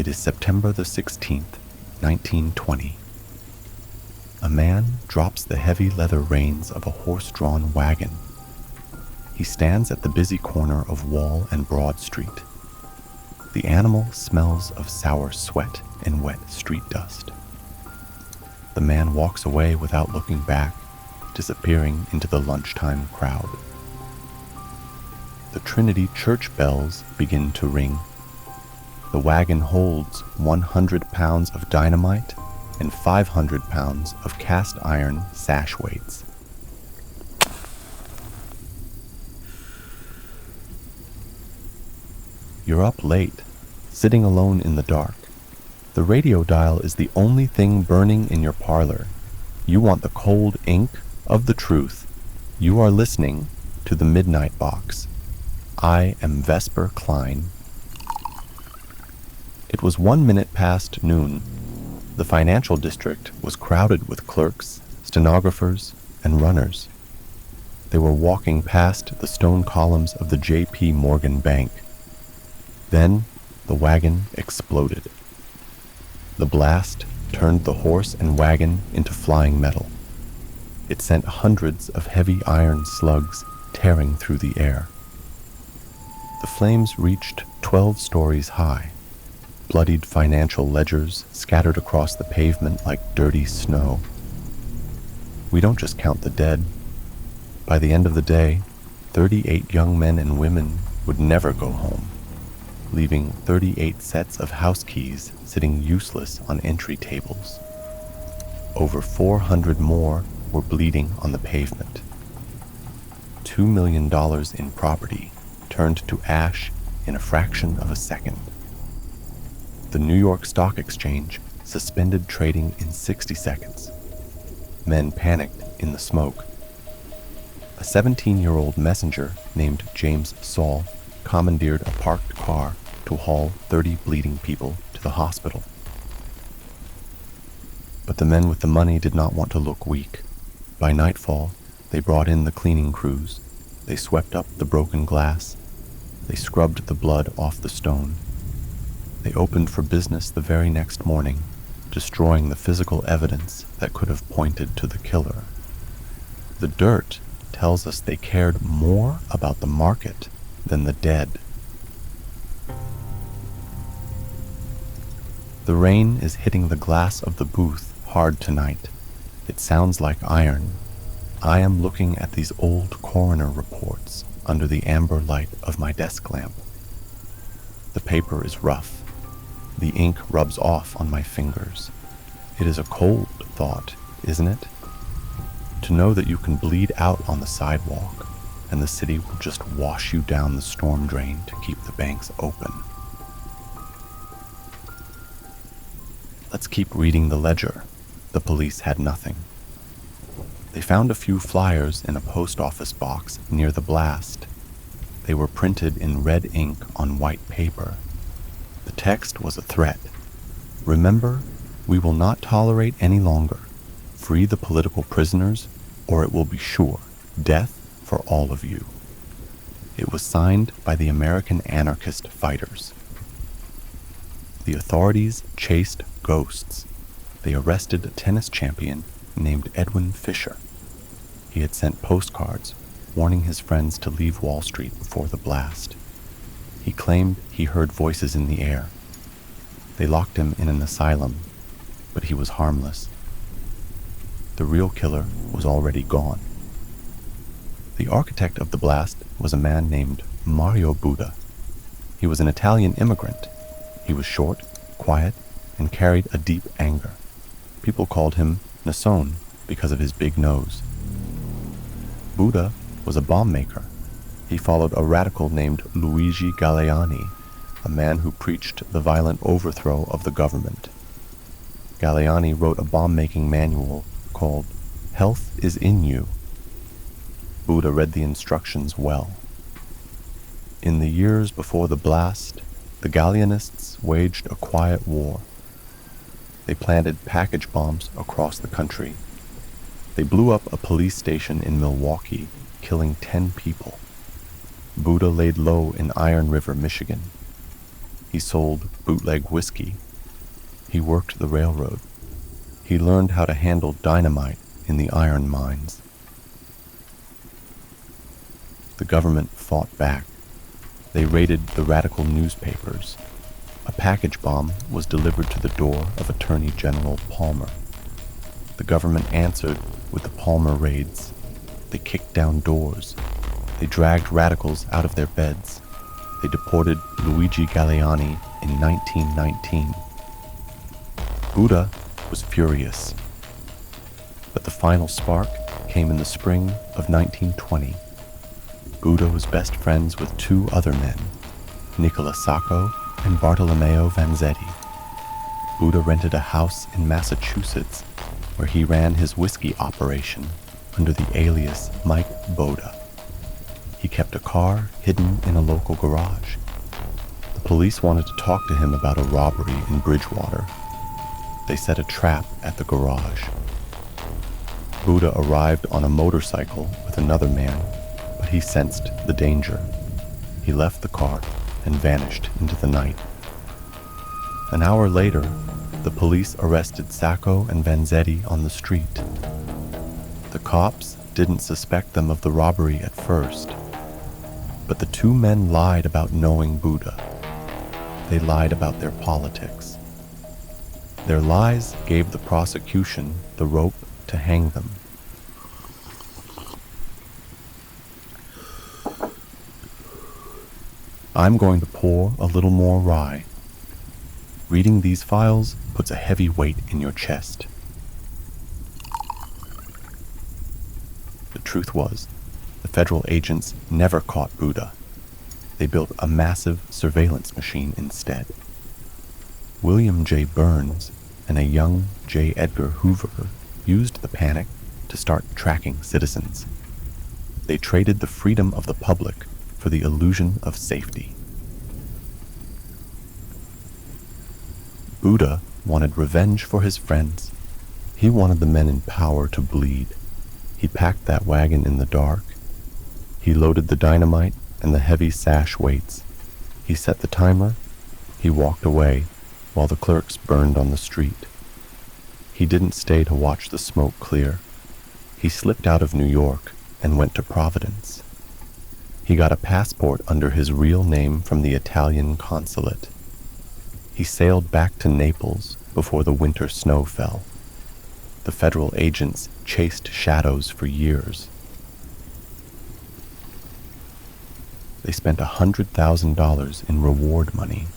It is September the 16th, 1920. A man drops the heavy leather reins of a horse-drawn wagon. He stands at the busy corner of Wall and Broad Street. The animal smells of sour sweat and wet street dust. The man walks away without looking back, disappearing into the lunchtime crowd. The Trinity church bells begin to ring. The wagon holds 100 pounds of dynamite and 500 pounds of cast iron sash weights. You're up late, sitting alone in the dark. The radio dial is the only thing burning in your parlor. You want the cold ink of the truth. You are listening to the Midnight Box. I am Vesper Klein. It was 1 minute past noon. The financial district was crowded with clerks, stenographers, and runners. They were walking past the stone columns of the J.P. Morgan Bank. Then the wagon exploded. The blast turned the horse and wagon into flying metal. It sent hundreds of heavy iron slugs tearing through the air. The flames reached 12 stories high. Bloodied financial ledgers scattered across the pavement like dirty snow. We don't just count the dead. By the end of the day, 38 young men and women would never go home, leaving 38 sets of house keys sitting useless on entry tables. Over 400 more were bleeding on the pavement. $2 million in property turned to ash in a fraction of a second. The New York Stock Exchange suspended trading in 60 seconds. Men panicked in the smoke. A 17-year-old messenger named James Saul commandeered a parked car to haul 30 bleeding people to the hospital. But the men with the money did not want to look weak. By nightfall, they brought in the cleaning crews. They swept up the broken glass. They scrubbed the blood off the stone. They opened for business the very next morning, destroying the physical evidence that could have pointed to the killer. The dirt tells us they cared more about the market than the dead. The rain is hitting the glass of the booth hard tonight. It sounds like iron. I am looking at these old coroner reports under the amber light of my desk lamp. The paper is rough. The ink rubs off on my fingers. It is a cold thought, isn't it? To know that you can bleed out on the sidewalk and the city will just wash you down the storm drain to keep the banks open. Let's keep reading the ledger. The police had nothing. They found a few flyers in a post office box near the blast. They were printed in red ink on white paper. The text was a threat. Remember, we will not tolerate any longer. Free the political prisoners, or it will be sure death for all of you. It was signed by the American anarchist fighters. The authorities chased ghosts. They arrested a tennis champion named Edwin Fisher. He had sent postcards warning his friends to leave Wall Street before the blast. He claimed he heard voices in the air. They locked him in an asylum, but he was harmless. The real killer was already gone. The architect of the blast was a man named Mario Buda. He was an Italian immigrant. He was short, quiet, and carried a deep anger. People called him Nasone because of his big nose. Buda was a bomb maker. He followed a radical named Luigi Galleani, a man who preached the violent overthrow of the government. Galleani wrote a bomb-making manual called Health is in You. Buda read the instructions well. In the years before the blast, the Galleanists waged a quiet war. They planted package bombs across the country. They blew up a police station in Milwaukee, killing 10 people. Buda laid low in Iron River, Michigan. He sold bootleg whiskey. He worked the railroad. He learned how to handle dynamite in the iron mines. The government fought back. They raided the radical newspapers. A package bomb was delivered to the door of Attorney General Palmer. The government answered with the Palmer raids. They kicked down doors. They dragged radicals out of their beds. They deported Luigi Galleani in 1919. Buda was furious. But the final spark came in the spring of 1920. Buda was best friends with two other men, Nicola Sacco and Bartolomeo Vanzetti. Buda rented a house in Massachusetts where he ran his whiskey operation under the alias Mike Buda. He kept a car hidden in a local garage. The police wanted to talk to him about a robbery in Bridgewater. They set a trap at the garage. Buda arrived on a motorcycle with another man, but he sensed the danger. He left the car and vanished into the night. An hour later, the police arrested Sacco and Vanzetti on the street. The cops didn't suspect them of the robbery at first, but the two men lied about knowing Buda. They lied about their politics. Their lies gave the prosecution the rope to hang them. I'm going to pour a little more rye. Reading these files puts a heavy weight in your chest. The truth was, the federal agents never caught Buda. They built a massive surveillance machine instead. William J. Burns and a young J. Edgar Hoover used the panic to start tracking citizens. They traded the freedom of the public for the illusion of safety. Buda wanted revenge for his friends. He wanted the men in power to bleed. He packed that wagon in the dark. He loaded the dynamite and the heavy sash weights. He set the timer. He walked away while the clerks burned on the street. He didn't stay to watch the smoke clear. He slipped out of New York and went to Providence. He got a passport under his real name from the Italian consulate. He sailed back to Naples before the winter snow fell. The federal agents chased shadows for years. They spent $100,000 in reward money.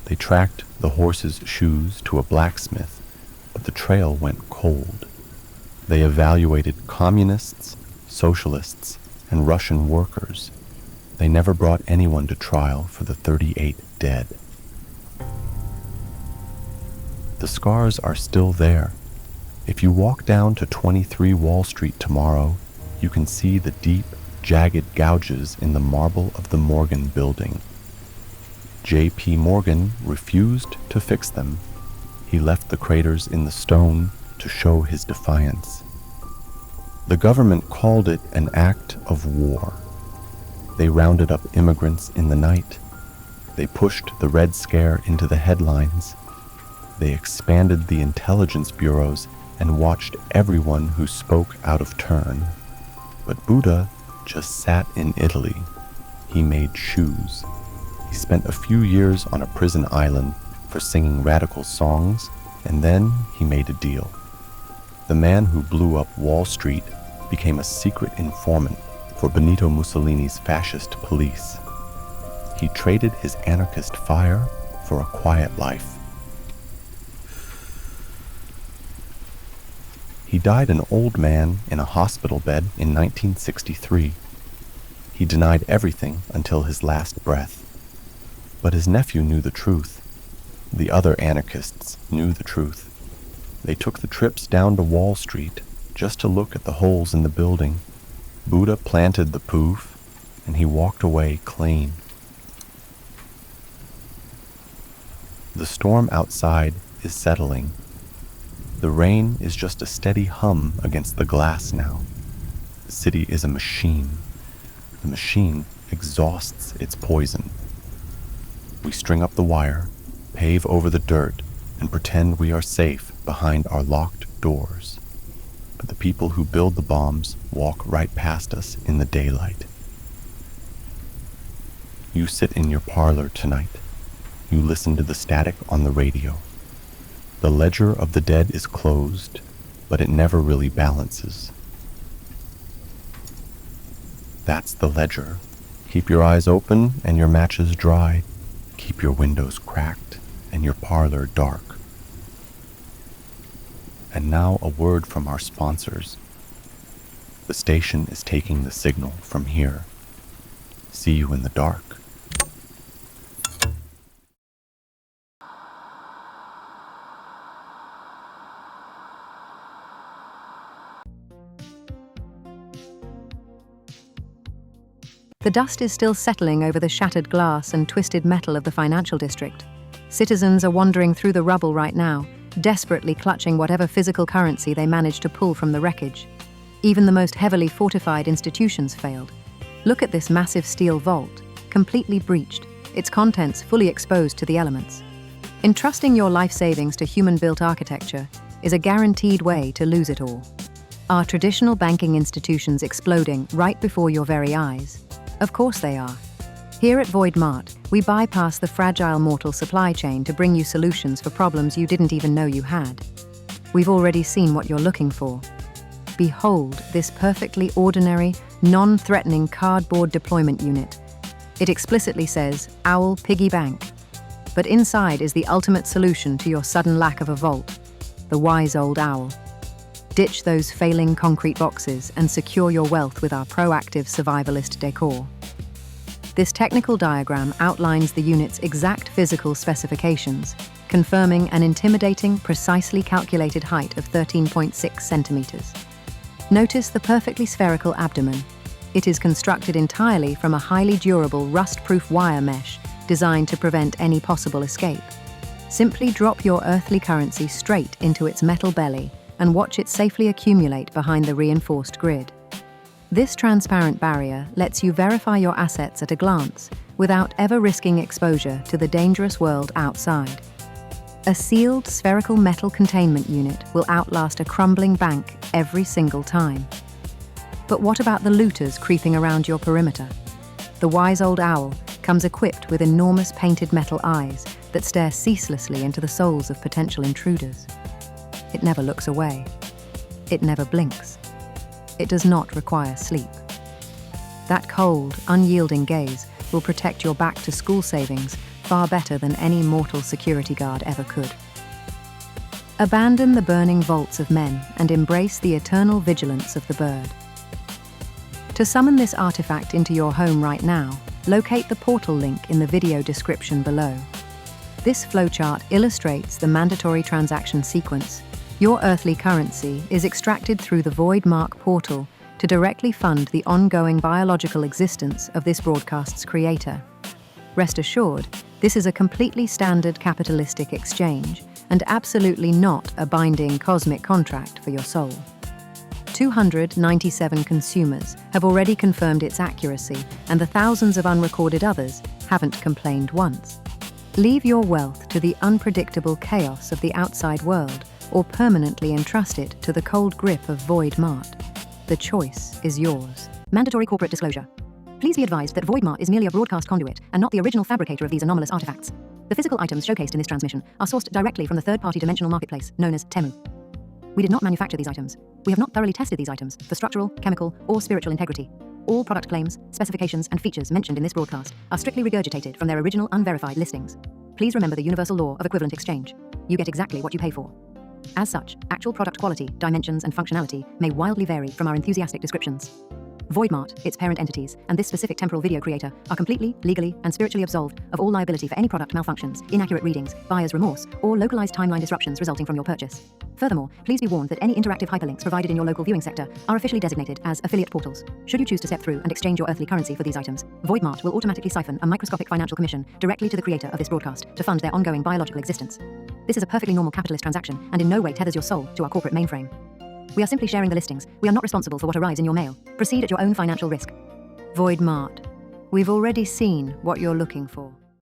They tracked the horse's shoes to a blacksmith, but the trail went cold. They evaluated communists, socialists, and Russian workers. They never brought anyone to trial for the 38 dead. The scars are still there. If you walk down to 23 Wall Street tomorrow, you can see the deep, jagged gouges in the marble of the Morgan building. J.P. Morgan refused to fix them. He left the craters in the stone to show his defiance. The government called it an act of war. They rounded up immigrants in the night. They pushed the Red Scare into the headlines. They expanded the intelligence bureaus and watched everyone who spoke out of turn. But Buda just sat in Italy. He made shoes. He spent a few years on a prison island for singing radical songs, and then he made a deal. The man who blew up Wall Street became a secret informant for Benito Mussolini's fascist police. He traded his anarchist fire for a quiet life. He died an old man in a hospital bed in 1963. He denied everything until his last breath. But his nephew knew the truth. The other anarchists knew the truth. They took the trips down to Wall Street just to look at the holes in the building. Buda planted the poof, and he walked away clean. The storm outside is settling. The rain is just a steady hum against the glass now. The city is a machine. The machine exhausts its poison. We string up the wire, pave over the dirt, and pretend we are safe behind our locked doors. But the people who build the bombs walk right past us in the daylight. You sit in your parlor tonight. You listen to the static on the radio. The ledger of the dead is closed, but it never really balances. That's the ledger. Keep your eyes open and your matches dry. Keep your windows cracked and your parlor dark. And now a word from our sponsors. The station is taking the signal from here. See you in the dark. The dust is still settling over the shattered glass and twisted metal of the financial district. Citizens are wandering through the rubble right now, desperately clutching whatever physical currency they managed to pull from the wreckage. Even the most heavily fortified institutions failed. Look at this massive steel vault, completely breached, its contents fully exposed to the elements. Entrusting your life savings to human-built architecture is a guaranteed way to lose it all. Are traditional banking institutions exploding right before your very eyes? Of course they are. Here at Void Mart, we bypass the fragile mortal supply chain to bring you solutions for problems you didn't even know you had. We've already seen what you're looking for. Behold this perfectly ordinary, non-threatening cardboard deployment unit. It explicitly says, Owl Piggy Bank. But inside is the ultimate solution to your sudden lack of a vault, the wise old owl. Ditch those failing concrete boxes and secure your wealth with our proactive survivalist decor. This technical diagram outlines the unit's exact physical specifications, confirming an intimidating, precisely calculated height of 13.6 centimeters. Notice the perfectly spherical abdomen. It is constructed entirely from a highly durable, rust-proof wire mesh designed to prevent any possible escape. Simply drop your earthly currency straight into its metal belly and watch it safely accumulate behind the reinforced grid. This transparent barrier lets you verify your assets at a glance without ever risking exposure to the dangerous world outside. A sealed spherical metal containment unit will outlast a crumbling bank every single time. But what about the looters creeping around your perimeter? The wise old owl comes equipped with enormous painted metal eyes that stare ceaselessly into the souls of potential intruders. It never looks away. It never blinks. It does not require sleep. That cold, unyielding gaze will protect your back-to-school savings far better than any mortal security guard ever could. Abandon the burning vaults of men and embrace the eternal vigilance of the bird. To summon this artifact into your home right now, locate the portal link in the video description below. This flowchart illustrates the mandatory transaction sequence. Your earthly currency is extracted through the Void Mark portal to directly fund the ongoing biological existence of this broadcast's creator. Rest assured, this is a completely standard capitalistic exchange and absolutely not a binding cosmic contract for your soul. 297 consumers have already confirmed its accuracy, and the thousands of unrecorded others haven't complained once. Leave your wealth to the unpredictable chaos of the outside world, or permanently entrust it to the cold grip of Void Mart. The choice is yours. Mandatory corporate disclosure. Please be advised that Void Mart is merely a broadcast conduit and not the original fabricator of these anomalous artifacts. The physical items showcased in this transmission are sourced directly from the third-party dimensional marketplace known as Temu. We did not manufacture these items. We have not thoroughly tested these items for structural, chemical, or spiritual integrity. All product claims, specifications, and features mentioned in this broadcast are strictly regurgitated from their original unverified listings. Please remember the universal law of equivalent exchange. You get exactly what you pay for. As such, actual product quality, dimensions, and functionality may wildly vary from our enthusiastic descriptions. Voidmart, its parent entities, and this specific temporal video creator are completely, legally, and spiritually absolved of all liability for any product malfunctions, inaccurate readings, buyer's remorse, or localized timeline disruptions resulting from your purchase. Furthermore, please be warned that any interactive hyperlinks provided in your local viewing sector are officially designated as affiliate portals. Should you choose to step through and exchange your earthly currency for these items, Voidmart will automatically siphon a microscopic financial commission directly to the creator of this broadcast to fund their ongoing biological existence. This is a perfectly normal capitalist transaction and in no way tethers your soul to our corporate mainframe. We are simply sharing the listings. We are not responsible for what arrives in your mail. Proceed at your own financial risk. Void Mart. We've already seen what you're looking for.